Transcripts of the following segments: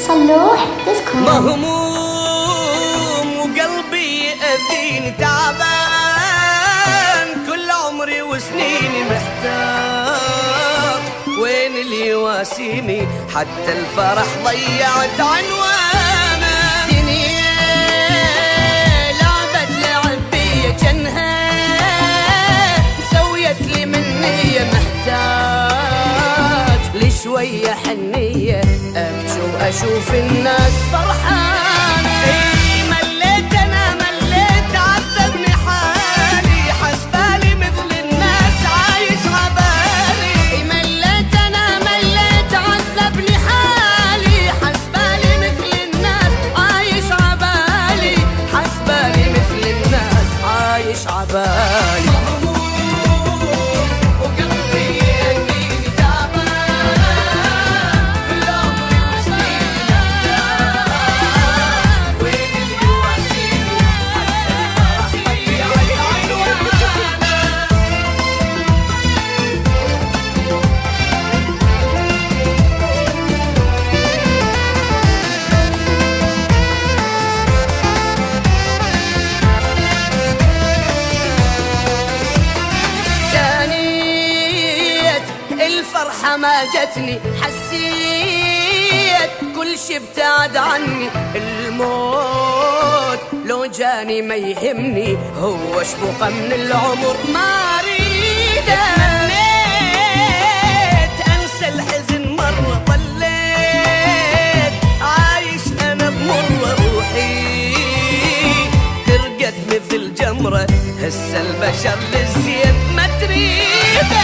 صلوح ديسكو. مهموم وقلبي يأذيني تعبان، كل عمري وسنيني محتار، وين اللي يواسيني؟ حتى الفرح ضيعت عنوانه. دنيا لعبت لعب بيا جنها، سويت لي منية محتاج لشوية حنية، أبكي وأشوف الناس فرحانة. مليت أنا مليت عذبني حالي، حسبالي مثل الناس عايش عبالي. مليت أنا مليت عذبني حالي، حسبالي مثل الناس عايش عبالي، حسبالي مثل الناس عايش عبالي. الفرحة ما جتني، حسيت كل شي ابتعد عني. الموت لو جاني ما يهمني، هو شبقة من العمر ما اريده. تمنيت انسى الحزن مرة، ظليت عايش انا بمرة، روحي ترقد مثل جمرة، هسه البشر للزين ما تريده.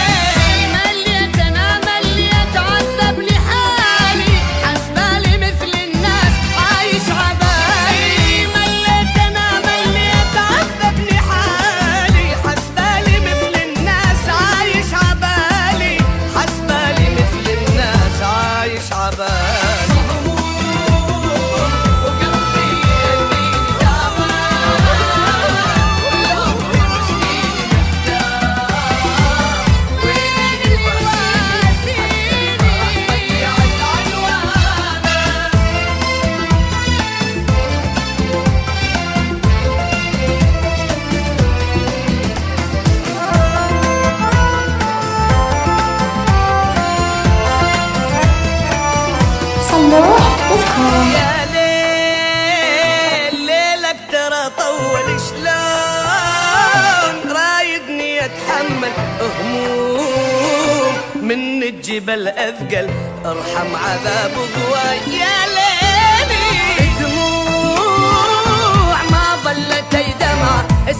صلوح ديسكو. يا ليل ليلك ترى طول، شلون رايدني اتحمل هموم من الجبل اثقل، ارحم عذاب ضواي. يا ليلي دموع ما ظلت دمع،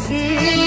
سنين